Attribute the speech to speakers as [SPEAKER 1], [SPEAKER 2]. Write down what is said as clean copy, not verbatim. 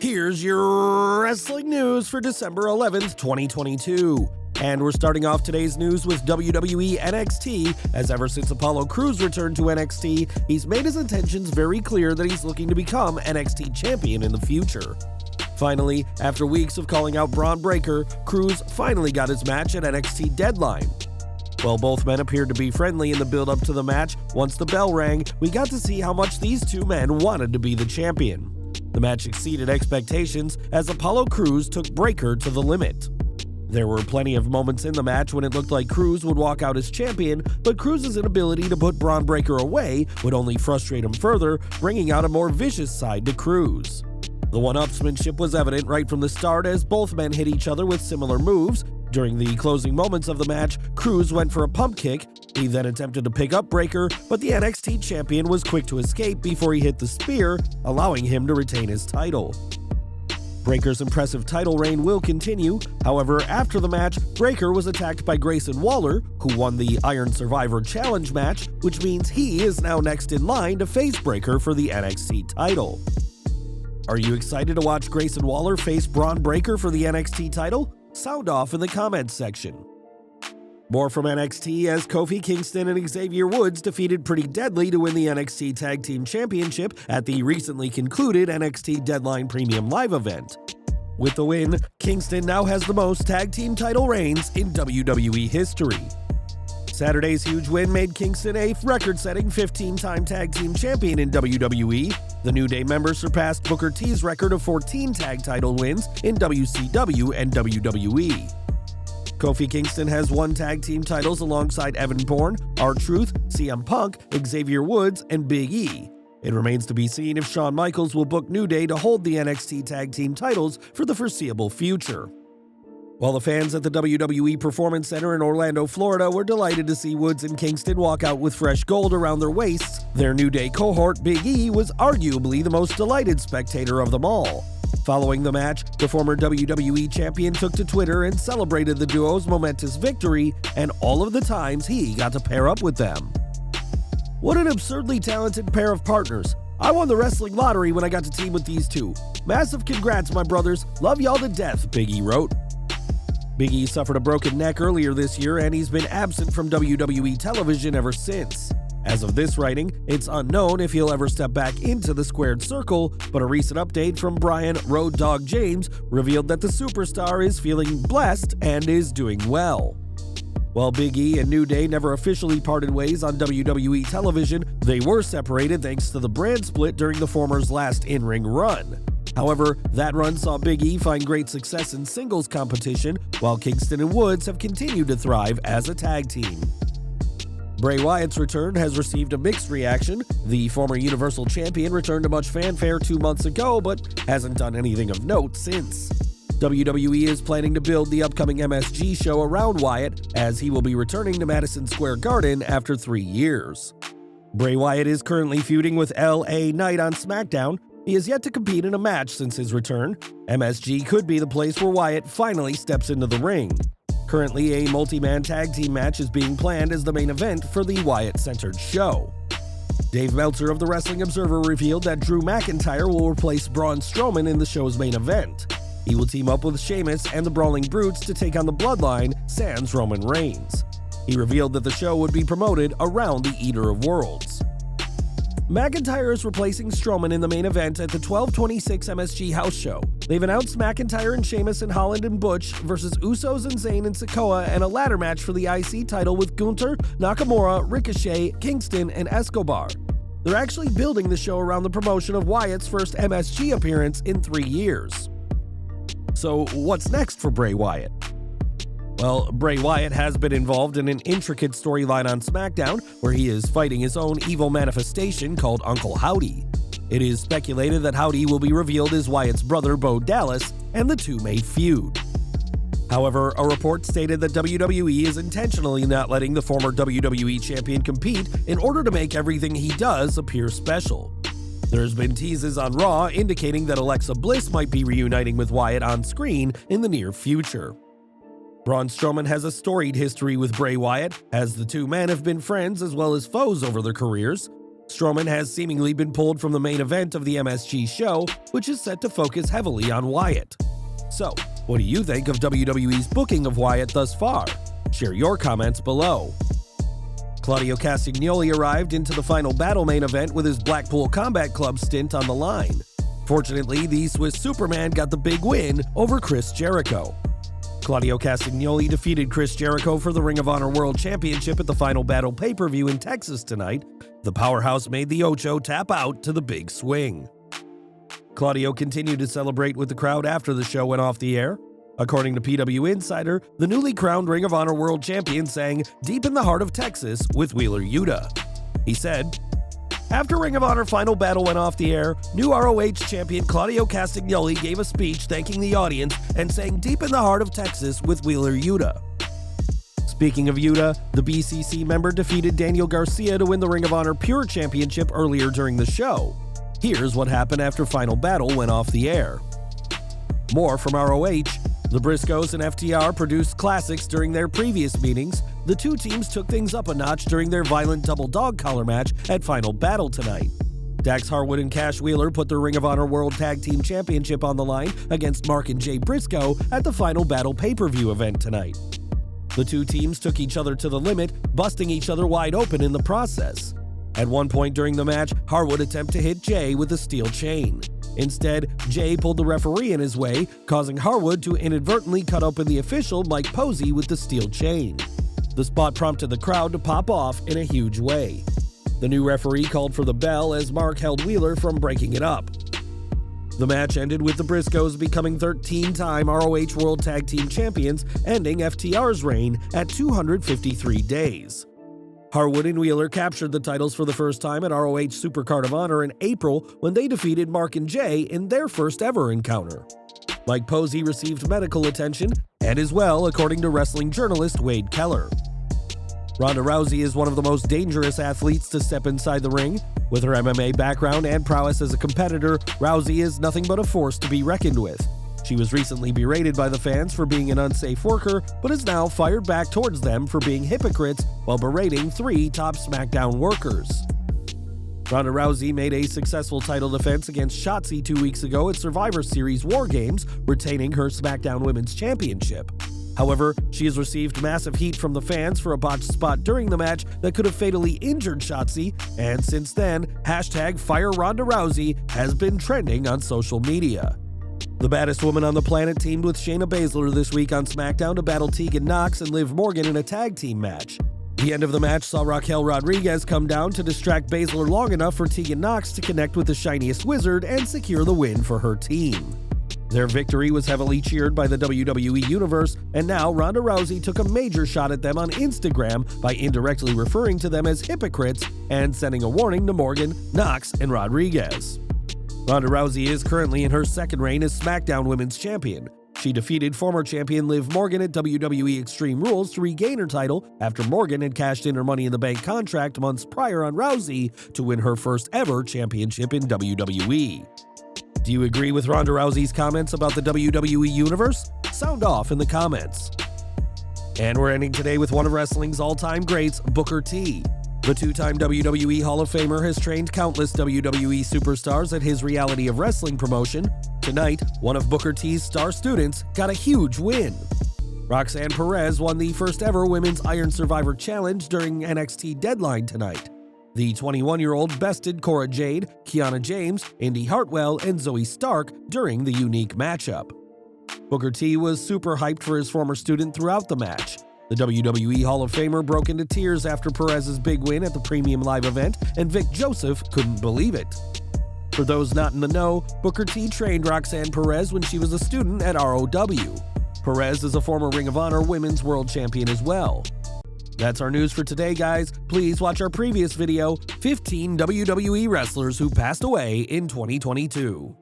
[SPEAKER 1] Here's your wrestling news for December 11th, 2022. And we're starting off today's news with WWE NXT, as ever since Apollo Crews returned to NXT, he's made his intentions very clear that he's looking to become NXT champion in the future. Finally, after weeks of calling out Bron Breakker, Crews finally got his match at NXT Deadline. While both men appeared to be friendly in the build-up to the match, once the bell rang, we got to see how much these two men wanted to be the champion. The match exceeded expectations as Apollo Crews took Breakker to the limit. There were plenty of moments in the match when it looked like Crews would walk out as champion, but Crews' inability to put Bron Breakker away would only frustrate him further, bringing out a more vicious side to Crews. The one-upsmanship was evident right from the start as both men hit each other with similar moves. During the closing moments of the match, Crews went for a pump kick. He then attempted to pick up Breakker, but the NXT champion was quick to escape before he hit the spear, allowing him to retain his title. Breakker's impressive title reign will continue. However, after the match, Breakker was attacked by Grayson Waller, who won the Iron Survivor Challenge match, which means he is now next in line to face Breakker for the NXT title. Are you excited to watch Grayson Waller face Bron Breakker for the NXT title? Sound off in the comments section. More from NXT as Kofi Kingston and Xavier Woods defeated Pretty Deadly to win the NXT Tag Team Championship at the recently concluded NXT Deadline Premium Live event. With the win, Kingston now has the most tag team title reigns in WWE history. Saturday's huge win made Kingston a record-setting 15-time tag team champion in WWE. The New Day member surpassed Booker T's record of 14 tag title wins in WCW and WWE. Kofi Kingston has won tag team titles alongside Evan Bourne, R-Truth, CM Punk, Xavier Woods, and Big E. It remains to be seen if Shawn Michaels will book New Day to hold the NXT tag team titles for the foreseeable future. While the fans at the WWE Performance Center in Orlando, Florida were delighted to see Woods and Kingston walk out with fresh gold around their waists, their New Day cohort Big E was arguably the most delighted spectator of them all. Following the match, the former WWE champion took to Twitter and celebrated the duo's momentous victory and all of the times he got to pair up with them. What an absurdly talented pair of partners. I won the wrestling lottery when I got to team with these two. Massive congrats, my brothers. Love y'all to death, Big E wrote. Big E suffered a broken neck earlier this year and he's been absent from WWE television ever since. As of this writing, it's unknown if he'll ever step back into the squared circle, but a recent update from Brian Road Dogg James revealed that the superstar is feeling blessed and is doing well. While Big E and New Day never officially parted ways on WWE television, they were separated thanks to the brand split during the former's last in-ring run. However, that run saw Big E find great success in singles competition, while Kingston and Woods have continued to thrive as a tag team. Bray Wyatt's return has received a mixed reaction. The former Universal Champion returned to much fanfare 2 months ago, but hasn't done anything of note since. WWE is planning to build the upcoming MSG show around Wyatt, as he will be returning to Madison Square Garden after 3 years. Bray Wyatt is currently feuding with LA Knight on SmackDown. He has yet to compete in a match since his return. MSG could be the place where Wyatt finally steps into the ring. Currently, a multi-man tag team match is being planned as the main event for the Wyatt-centered show. Dave Meltzer of the Wrestling Observer revealed that Drew McIntyre will replace Braun Strowman in the show's main event. He will team up with Sheamus and the Brawling Brutes to take on the Bloodline, sans Roman Reigns. He revealed that the show would be promoted around the Eater of Worlds. McIntyre is replacing Strowman in the main event at the 12/26 MSG House Show. They've announced McIntyre and Sheamus and Holland and Butch versus Usos and Zayn and Sikoa, and a ladder match for the IC title with Gunther, Nakamura, Ricochet, Kingston, and Escobar. They're actually building the show around the promotion of Wyatt's first MSG appearance in 3 years. So what's next for Bray Wyatt? Well, Bray Wyatt has been involved in an intricate storyline on SmackDown where he is fighting his own evil manifestation called Uncle Howdy. It is speculated that Howdy will be revealed as Wyatt's brother Bo Dallas, and the two may feud. However, a report stated that WWE is intentionally not letting the former WWE champion compete in order to make everything he does appear special. There's been teases on Raw indicating that Alexa Bliss might be reuniting with Wyatt on screen in the near future. Braun Strowman has a storied history with Bray Wyatt, as the two men have been friends as well as foes over their careers. Strowman has seemingly been pulled from the main event of the MSG show, which is set to focus heavily on Wyatt. So, what do you think of WWE's booking of Wyatt thus far? Share your comments below. Claudio Castagnoli arrived into the Final Battle main event with his Blackpool Combat Club stint on the line. Fortunately, the Swiss Superman got the big win over Chris Jericho. Claudio Castagnoli defeated Chris Jericho for the Ring of Honor World Championship at the Final Battle pay-per-view in Texas tonight. The powerhouse made the Ocho tap out to the big swing. Claudio continued to celebrate with the crowd after the show went off the air. According to PW Insider, the newly crowned Ring of Honor World Champion sang "Deep in the Heart of Texas" with Wheeler Yuta. He said, "After Ring of Honor Final Battle went off the air, new ROH champion Claudio Castagnoli gave a speech thanking the audience and sang "Deep in the Heart of Texas" with Wheeler Yuta." Speaking of Yuta, the BCC member defeated Daniel Garcia to win the Ring of Honor Pure Championship earlier during the show. Here's what happened after Final Battle went off the air. More from ROH. The Briscoes and FTR produced classics during their previous meetings. The two teams took things up a notch during their violent double dog collar match at Final Battle tonight. Dax Harwood and Cash Wheeler put the Ring of Honor World Tag Team Championship on the line against Mark and Jay Briscoe at the Final Battle pay-per-view event tonight. The two teams took each other to the limit, busting each other wide open in the process. At one point during the match, Harwood attempted to hit Jay with a steel chain. Instead, Jay pulled the referee in his way, causing Harwood to inadvertently cut open the official Mike Posey with the steel chain. The spot prompted the crowd to pop off in a huge way. The new referee called for the bell as Mark held Wheeler from breaking it up. The match ended with the Briscoes becoming 13-time ROH World Tag Team Champions, ending FTR's reign at 253 days. Harwood and Wheeler captured the titles for the first time at ROH Supercard of Honor in April when they defeated Mark and Jay in their first ever encounter. Mike Posey received medical attention and is well, according to wrestling journalist Wade Keller. Ronda Rousey is one of the most dangerous athletes to step inside the ring. With her MMA background and prowess as a competitor, Rousey is nothing but a force to be reckoned with. She was recently berated by the fans for being an unsafe worker, but is now fired back towards them for being hypocrites while berating 3 top SmackDown workers. Ronda Rousey made a successful title defense against Shotzi 2 weeks ago at Survivor Series War Games, retaining her SmackDown Women's Championship. However, she has received massive heat from the fans for a botched spot during the match that could have fatally injured Shotzi, and since then, #FireRondaRousey has been trending on social media. The baddest woman on the planet teamed with Shayna Baszler this week on SmackDown to battle Tegan Nox and Liv Morgan in a tag team match. The end of the match saw Raquel Rodriguez come down to distract Baszler long enough for Tegan Nox to connect with the shiniest wizard and secure the win for her team. Their victory was heavily cheered by the WWE Universe, and now Ronda Rousey took a major shot at them on Instagram by indirectly referring to them as hypocrites and sending a warning to Morgan, Nox, and Rodriguez. Ronda Rousey is currently in her second reign as SmackDown Women's Champion. She defeated former champion Liv Morgan at WWE Extreme Rules to regain her title after Morgan had cashed in her Money in the Bank contract months prior on Rousey to win her first ever championship in WWE. Do you agree with Ronda Rousey's comments about the WWE Universe? Sound off in the comments. And we're ending today with one of wrestling's all-time greats, Booker T. The two-time WWE Hall of Famer has trained countless WWE superstars at his Reality of Wrestling promotion. Tonight, one of Booker T's star students got a huge win. Roxanne Perez won the first ever Women's Iron Survivor Challenge during NXT Deadline tonight. The 21-year-old bested Cora Jade, Kiana James, Indy Hartwell, and Zoe Stark during the unique matchup. Booker T was super hyped for his former student throughout the match. The WWE Hall of Famer broke into tears after Perez's big win at the Premium Live event, and Vic Joseph couldn't believe it. For those not in the know, Booker T trained Roxanne Perez when she was a student at ROW. Perez is a former Ring of Honor Women's World Champion as well. That's our news for today, guys. Please watch our previous video, 15 WWE wrestlers who passed away in 2022.